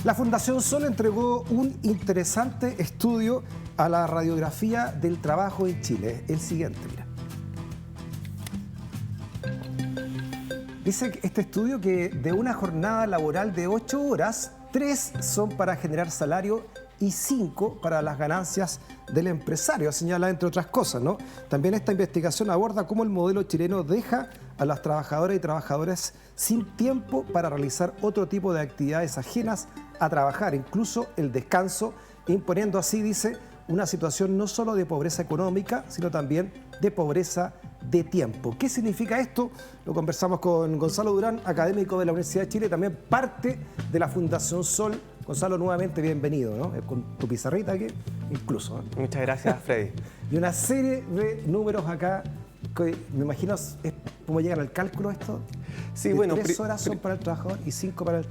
La Fundación Sol entregó un interesante estudio a la radiografía del trabajo en Chile. El siguiente, mira. Dice este estudio que de una jornada laboral de 8 horas, 3 son para generar salario y 5 para las ganancias del empresario, señala entre otras cosas, ¿no? También esta investigación aborda cómo el modelo chileno deja a las trabajadoras y trabajadores sin tiempo para realizar otro tipo de actividades ajenas a trabajar, incluso el descanso, imponiendo así, dice, una situación no solo de pobreza económica, sino también de pobreza de tiempo. ¿Qué significa esto? Lo conversamos con Gonzalo Durán, académico de la Universidad de Chile, también parte de la Fundación Sol. Gonzalo, nuevamente bienvenido, ¿no? Con tu pizarrita aquí, incluso, ¿no? Muchas gracias, Freddy. Y una serie de números acá, que me imagino es cómo llegan al cálculo esto. Sí, bueno, 3 horas son para el trabajador y 5 para el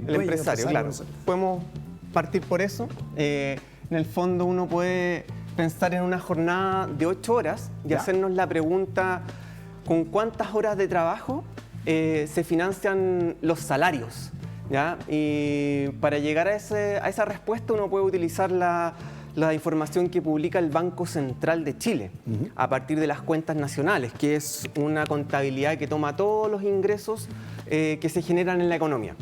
empresario, claro. No sé. Podemos partir por eso. En el fondo uno puede pensar en una jornada de 8 horas y hacernos la pregunta, ¿con cuántas horas de trabajo se financian los salarios? ¿Ya? Y para llegar a esa respuesta uno puede utilizar la información que publica el Banco Central de Chile a partir de las cuentas nacionales, que es una contabilidad que toma todos los ingresos que se generan en la economía.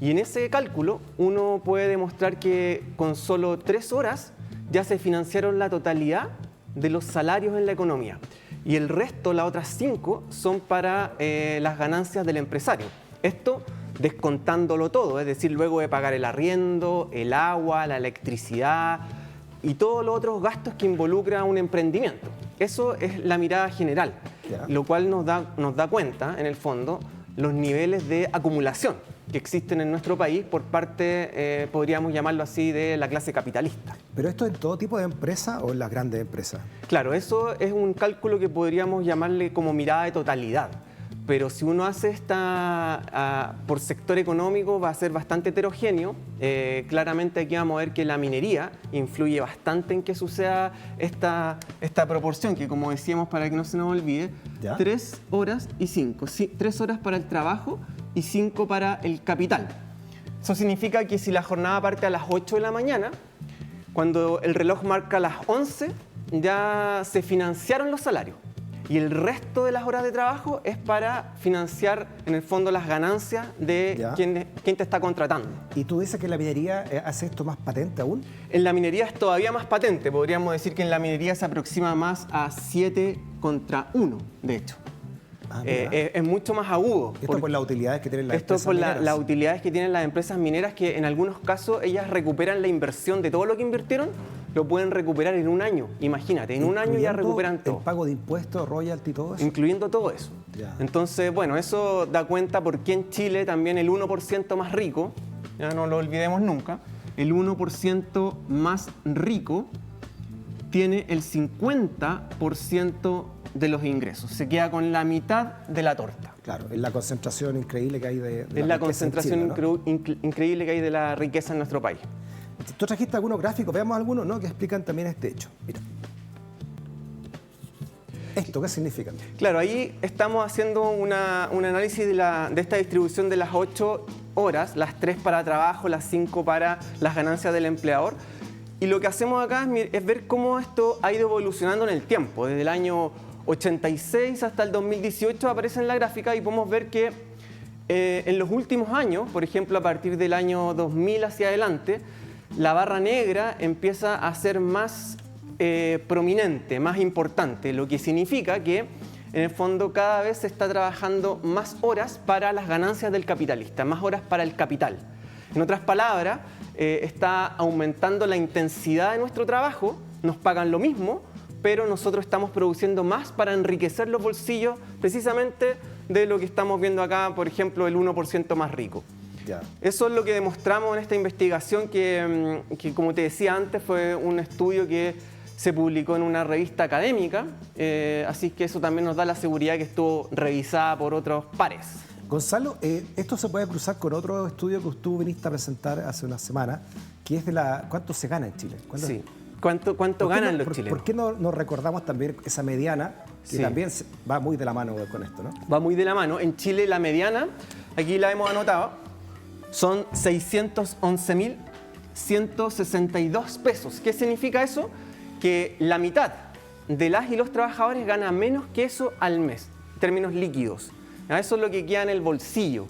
Y en ese cálculo uno puede demostrar que con solo 3 horas ya se financiaron la totalidad de los salarios en la economía. Y el resto, las otras 5, son para las ganancias del empresario. Esto descontándolo todo, es decir, luego de pagar el arriendo, el agua, la electricidad y todos los otros gastos que involucra un emprendimiento. Eso es la mirada general, lo cual nos da cuenta, en el fondo, los niveles de acumulación que existen en nuestro país por parte, podríamos llamarlo así, de la clase capitalista. ¿Pero esto en todo tipo de empresa o en las grandes empresas? Claro, eso es un cálculo que podríamos llamarle como mirada de totalidad. Pero si uno hace por sector económico va a ser bastante heterogéneo. Claramente aquí vamos a ver que la minería influye bastante en que suceda esta proporción, que como decíamos, para que no se nos olvide, 3 horas y 5. 3 horas para el trabajo y 5 para el capital. Eso significa que si la jornada parte a las 8 de la mañana, cuando el reloj marca las 11, ya se financiaron los salarios. Y el resto de las horas de trabajo es para financiar, en el fondo, las ganancias de quien te está contratando. ¿Y tú dices que la minería hace esto más patente aún? En la minería es todavía más patente. Podríamos decir que en la minería se aproxima más a 7 contra 1, de hecho. Es mucho más agudo. Esto por las utilidades que tienen las empresas mineras. Esto por las utilidades que tienen las empresas mineras, que en algunos casos ellas recuperan la inversión de todo lo que invirtieron, lo pueden recuperar en un año. Imagínate, en un año ya recuperan todo. ¿El pago de impuestos, royalty, todo eso? Incluyendo todo eso. Entonces, bueno, eso da cuenta por qué en Chile también el 1% más rico, ya no lo olvidemos nunca, el 1% más rico tiene el 50% de los ingresos. Se queda con la mitad de la torta. Claro, es la concentración increíble que hay es la concentración increíble que hay de la riqueza en nuestro país. Tú trajiste algunos gráficos, veamos algunos, ¿no?, que explican también este hecho. Mira. ¿Esto qué significa? Claro, ahí estamos haciendo un análisis de esta distribución de las 8 horas, las 3 para trabajo, las 5 para las ganancias del empleador. Y lo que hacemos acá es ver cómo esto ha ido evolucionando en el tiempo. Desde el año 86 hasta el 2018 aparece en la gráfica y podemos ver que en los últimos años, por ejemplo, a partir del año 2000 hacia adelante, la barra negra empieza a ser más prominente, más importante, lo que significa que en el fondo cada vez se está trabajando más horas para las ganancias del capitalista, más horas para el capital. En otras palabras, está aumentando la intensidad de nuestro trabajo, nos pagan lo mismo, pero nosotros estamos produciendo más para enriquecer los bolsillos precisamente de lo que estamos viendo acá, por ejemplo, el 1% más rico. Eso es lo que demostramos en esta investigación que, como te decía antes, fue un estudio que se publicó en una revista académica, así que eso también nos da la seguridad que estuvo revisada por otros pares. Gonzalo, esto se puede cruzar con otro estudio que tú viniste a presentar hace una semana, que es de cuánto se gana en Chile. Sí, cuánto ganan los chilenos. ¿Por qué no recordamos también esa mediana, que también va muy de la mano con esto, ¿no? Va muy de la mano. En Chile la mediana, aquí la hemos anotado, son 611.162 pesos. ¿Qué significa eso? Que la mitad de las y los trabajadores gana menos que eso al mes, en términos líquidos. Eso es lo que queda en el bolsillo.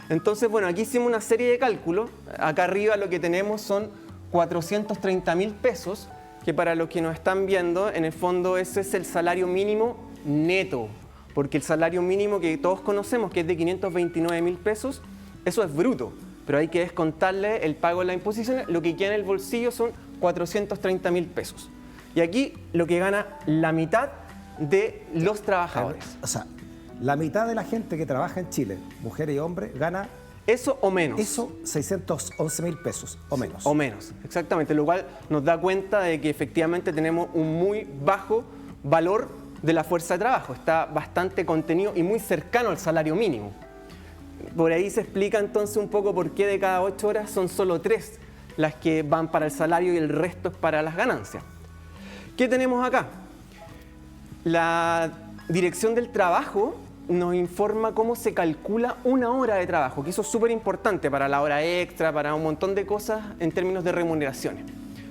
Entonces, bueno, aquí hicimos una serie de cálculos. Acá arriba lo que tenemos son 430.000 pesos, que para los que nos están viendo, en el fondo ese es el salario mínimo neto, porque el salario mínimo que todos conocemos, que es de 529.000 pesos, eso es bruto, pero hay que descontarle el pago de las imposiciones. Lo que queda en el bolsillo son 430.000 pesos. Y aquí lo que gana la mitad de los trabajadores. O sea, la mitad de la gente que trabaja en Chile, mujeres y hombres, gana... Eso o menos. Eso, 611.000 pesos o menos. O menos, exactamente. Lo cual nos da cuenta de que efectivamente tenemos un muy bajo valor de la fuerza de trabajo. Está bastante contenido y muy cercano al salario mínimo. Por ahí se explica entonces un poco por qué de cada 8 horas son solo 3 las que van para el salario y el resto es para las ganancias. ¿Qué tenemos acá? La Dirección del Trabajo nos informa cómo se calcula una hora de trabajo, que eso es súper importante para la hora extra, para un montón de cosas en términos de remuneraciones.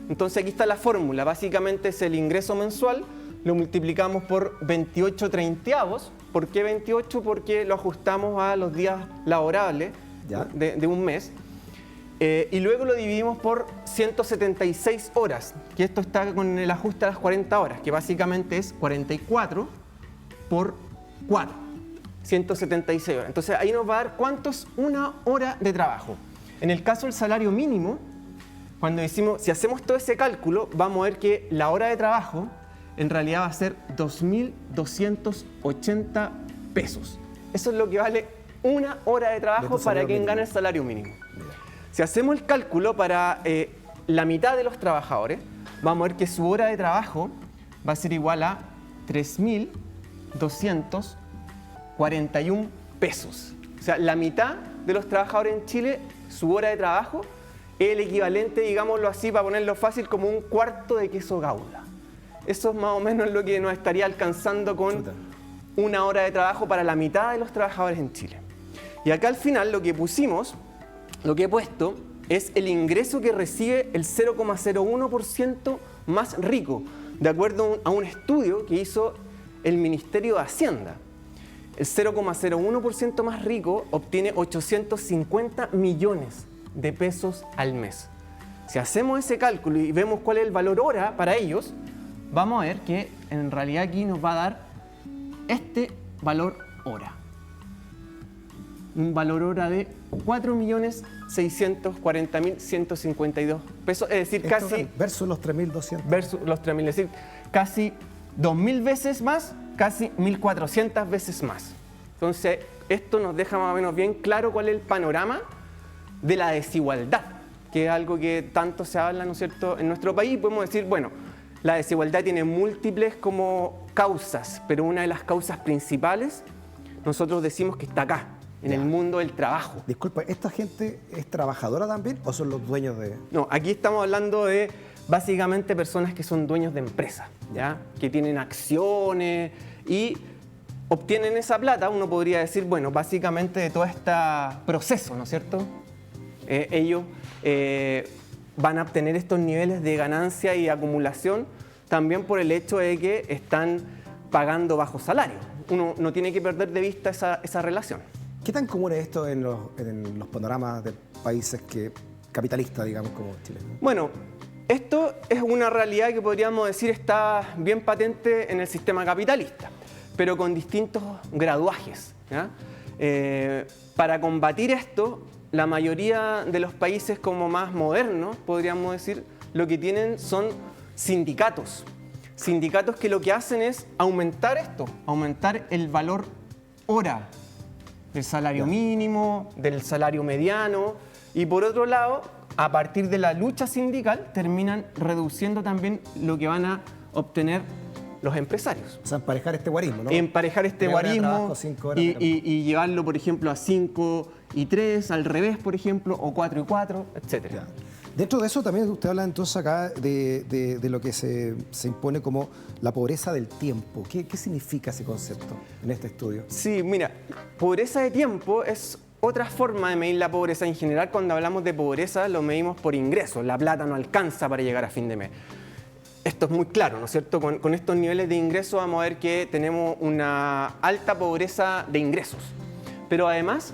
Entonces aquí está la fórmula, básicamente es el ingreso mensual, lo multiplicamos por 28 treintaavos. ¿Por qué 28? Porque lo ajustamos a los días laborables de un mes. Y luego lo dividimos por 176 horas, que esto está con el ajuste a las 40 horas, que básicamente es 44 por 4. 176 horas. Entonces ahí nos va a dar cuánto es una hora de trabajo. En el caso del salario mínimo, cuando decimos, si hacemos todo ese cálculo, vamos a ver que la hora de trabajo en realidad va a ser 2.280 pesos. Eso es lo que vale una hora de trabajo para quien gana el salario mínimo. Si hacemos el cálculo para la mitad de los trabajadores, vamos a ver que su hora de trabajo va a ser igual a 3.241 pesos. O sea, la mitad de los trabajadores en Chile, su hora de trabajo es el equivalente, digámoslo así, para ponerlo fácil, como un cuarto de queso Gouda. Eso es más o menos lo que nos estaría alcanzando con una hora de trabajo para la mitad de los trabajadores en Chile. Y acá al final lo que pusimos, lo que he puesto, es el ingreso que recibe el 0,01% más rico, de acuerdo a un estudio que hizo el Ministerio de Hacienda. El 0,01% más rico obtiene 850 millones de pesos al mes. Si hacemos ese cálculo y vemos cuál es el valor hora para ellos, vamos a ver que en realidad aquí nos va a dar este valor hora. Un valor hora de 4.640.152 pesos, es decir, esto casi... Versus los 3.200. Versus los 3.000, es decir, casi 2.000 veces más, casi 1.400 veces más. Entonces, esto nos deja más o menos bien claro cuál es el panorama de la desigualdad, que es algo que tanto se habla, ¿no es cierto?, en nuestro país. Podemos decir, bueno, la desigualdad tiene múltiples como causas, pero una de las causas principales, nosotros decimos que está acá, en el mundo del trabajo. Disculpa, ¿esta gente es trabajadora también o son los dueños de...? No, aquí estamos hablando de básicamente personas que son dueños de empresas, ¿ya? Que tienen acciones y obtienen esa plata. Uno podría decir, bueno, básicamente de todo este proceso, ¿no es cierto? Ellos van a obtener estos niveles de ganancia y acumulación también por el hecho de que están pagando bajo salario. Uno no tiene que perder de vista esa relación. ¿Qué tan común es esto en los panoramas de países capitalistas, digamos, como Chile? Bueno, esto es una realidad que podríamos decir está bien patente en el sistema capitalista, pero con distintos graduajes, ¿ya? Para combatir esto, la mayoría de los países como más modernos, podríamos decir, lo que tienen son sindicatos. Sindicatos que lo que hacen es aumentar esto, aumentar el valor hora del salario mínimo, del salario mediano, y por otro lado, a partir de la lucha sindical, terminan reduciendo también lo que van a obtener los empresarios. O sea, emparejar este guarismo, ¿no? Emparejar este guarismo y y llevarlo, por ejemplo, a 5 y 3, al revés, por ejemplo, o 4 y 4, etc. Dentro de eso también usted habla entonces acá de lo que se impone como la pobreza del tiempo. ¿Qué significa ese concepto en este estudio? Sí, mira, pobreza de tiempo es otra forma de medir la pobreza. En general, cuando hablamos de pobreza, lo medimos por ingresos. La plata no alcanza para llegar a fin de mes. Esto es muy claro, ¿no es cierto? Con estos niveles de ingresos vamos a ver que tenemos una alta pobreza de ingresos. Pero además,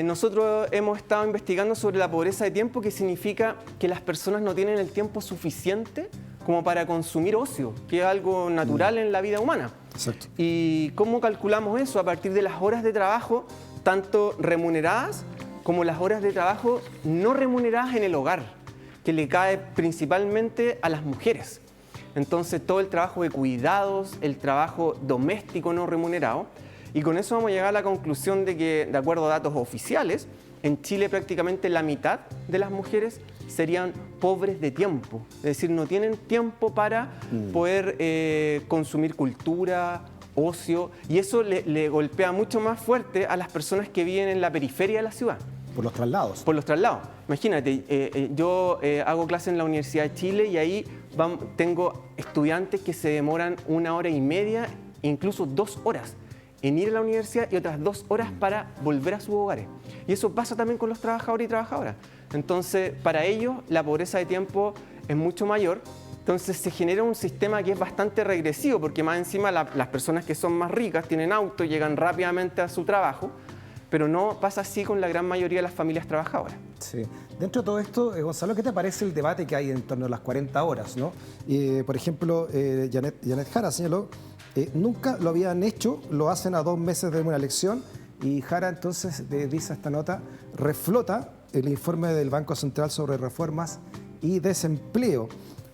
nosotros hemos estado investigando sobre la pobreza de tiempo, que significa que las personas no tienen el tiempo suficiente como para consumir ocio, que es algo natural en la vida humana. Exacto. ¿Y cómo calculamos eso? A partir de las horas de trabajo, tanto remuneradas como las horas de trabajo no remuneradas en el hogar, que le cae principalmente a las mujeres. Entonces, todo el trabajo de cuidados, el trabajo doméstico no remunerado. Y con eso vamos a llegar a la conclusión de que, de acuerdo a datos oficiales, en Chile prácticamente la mitad de las mujeres serían pobres de tiempo. Es decir, no tienen tiempo para poder consumir cultura, ocio, y eso le golpea mucho más fuerte a las personas que viven en la periferia de la ciudad. Por los traslados. Por los traslados. Imagínate, yo hago clases en la Universidad de Chile y ahí tengo estudiantes que se demoran 1 hora y media, incluso 2 horas, en ir a la universidad y otras 2 horas para volver a sus hogares. Y eso pasa también con los trabajadores y trabajadoras. Entonces, para ellos, la pobreza de tiempo es mucho mayor. Entonces, se genera un sistema que es bastante regresivo, porque más encima las personas que son más ricas tienen auto y llegan rápidamente a su trabajo, pero no pasa así con la gran mayoría de las familias trabajadoras. Sí. Dentro de todo esto, Gonzalo, ¿qué te parece el debate que hay en torno a las 40 horas, ¿no? Por ejemplo, Janet Jara señaló, nunca lo habían hecho, lo hacen a 2 meses de una elección, y Jara entonces dice esta nota, reflota el informe del Banco Central sobre reformas y desempleo.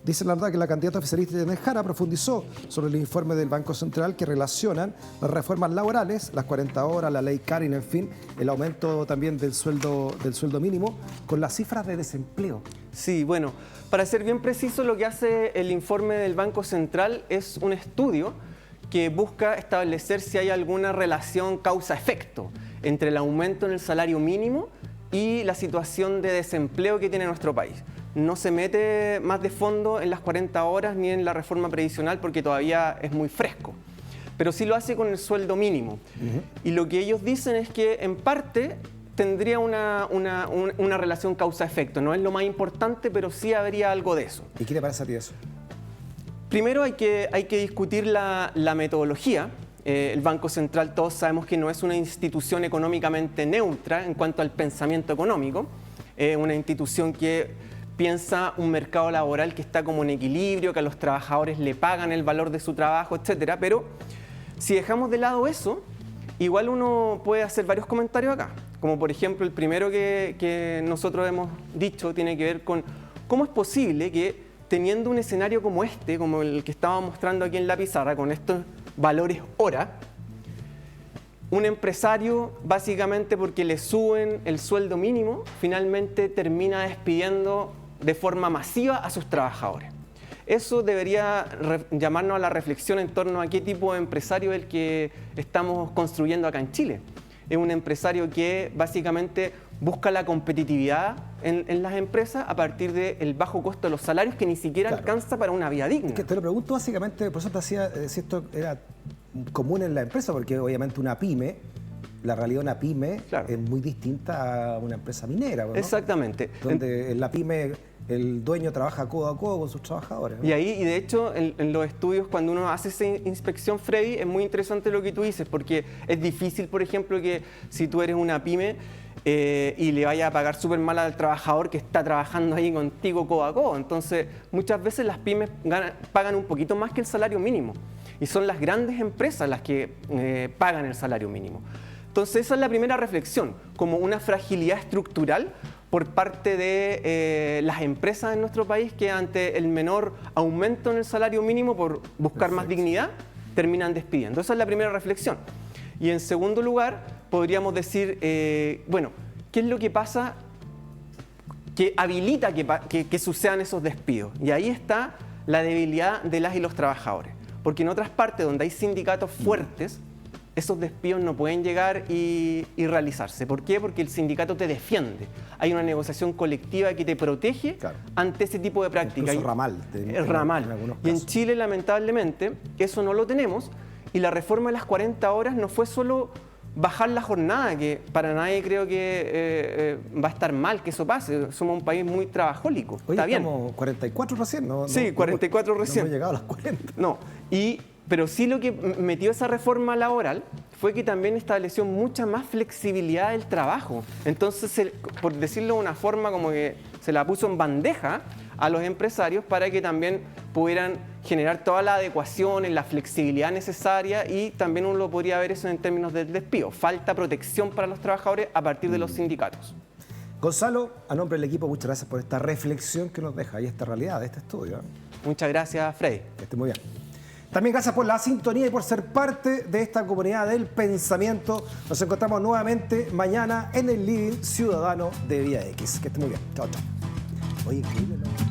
Dice la verdad que la candidata oficialista Janet Jara profundizó sobre el informe del Banco Central que relacionan las reformas laborales, las 40 horas, la ley Karin, en fin, el aumento también del sueldo mínimo, con las cifras de desempleo. Sí, bueno, para ser bien preciso, lo que hace el informe del Banco Central es un estudio que busca establecer si hay alguna relación causa-efecto entre el aumento en el salario mínimo y la situación de desempleo que tiene nuestro país. No se mete más de fondo en las 40 horas ni en la reforma previsional porque todavía es muy fresco, pero sí lo hace con el sueldo mínimo. Y lo que ellos dicen es que en parte tendría una relación causa-efecto. No es lo más importante, pero sí habría algo de eso. ¿Y qué te parece a ti eso? Primero hay que discutir la metodología. El Banco Central, todos sabemos que no es una institución económicamente neutra en cuanto al pensamiento económico. Es una institución que piensa un mercado laboral que está como en equilibrio, que a los trabajadores le pagan el valor de su trabajo, etcétera. Pero si dejamos de lado eso, igual uno puede hacer varios comentarios acá. Como por ejemplo, el primero que nosotros hemos dicho tiene que ver con cómo es posible que teniendo un escenario como este, como el que estaba mostrando aquí en la pizarra, con estos valores hora, un empresario, básicamente porque le suben el sueldo mínimo, finalmente termina despidiendo de forma masiva a sus trabajadores. Eso debería llamarnos a la reflexión en torno a qué tipo de empresario es el que estamos construyendo acá en Chile. Es un empresario que básicamente busca la competitividad en las empresas a partir del bajo costo de los salarios que ni siquiera alcanza para una vida digna. Es que te lo pregunto básicamente, por eso te hacía si esto era común en la empresa, porque obviamente una pyme, la realidad de una pyme es muy distinta a una empresa minera, ¿no? Exactamente. Donde en la pyme el dueño trabaja codo a codo con sus trabajadores, ¿no? Y de hecho, en los estudios, cuando uno hace esa inspección, Freddy, es muy interesante lo que tú dices, porque es difícil, por ejemplo, que si tú eres una pyme y le vaya a pagar súper mal al trabajador que está trabajando ahí contigo codo a codo. Entonces, muchas veces las pymes pagan un poquito más que el salario mínimo. Y son las grandes empresas las que pagan el salario mínimo. Entonces, esa es la primera reflexión, como una fragilidad estructural por parte de las empresas en nuestro país que ante el menor aumento en el salario mínimo por buscar más dignidad, terminan despidiendo. Esa es la primera reflexión. Y en segundo lugar, podríamos decir, bueno, ¿qué es lo que pasa que habilita que sucedan esos despidos? Y ahí está la debilidad de las y los trabajadores. Porque en otras partes donde hay sindicatos fuertes, esos despidos no pueden llegar y realizarse. ¿Por qué? Porque el sindicato te defiende. Hay una negociación colectiva que te protege ante ese tipo de prácticas. Incluso ramal. El ramal. Y en Chile, lamentablemente, eso no lo tenemos. Y la reforma de las 40 horas no fue solo bajar la jornada, que para nadie creo que va a estar mal que eso pase. Somos un país muy trabajólico. Hoy está bien. estamos 44 recién, ¿no? Sí, 44 recién. No hemos llegado a las 40. No, pero sí lo que metió esa reforma laboral fue que también estableció mucha más flexibilidad del trabajo. Entonces, por decirlo de una forma, como que se la puso en bandeja a los empresarios para que también pudieran generar toda la adecuación, la flexibilidad necesaria, y también uno lo podría ver eso en términos del despido. Falta protección para los trabajadores a partir de los sindicatos. Gonzalo, a nombre del equipo, muchas gracias por esta reflexión que nos deja y esta realidad de este estudio. Muchas gracias, Freddy. Que esté muy bien. También gracias por la sintonía y por ser parte de esta comunidad del pensamiento. Nos encontramos nuevamente mañana en el Living Ciudadano de Vía X. Que esté muy bien. Chao, chao. Oye, increíble, ¿no?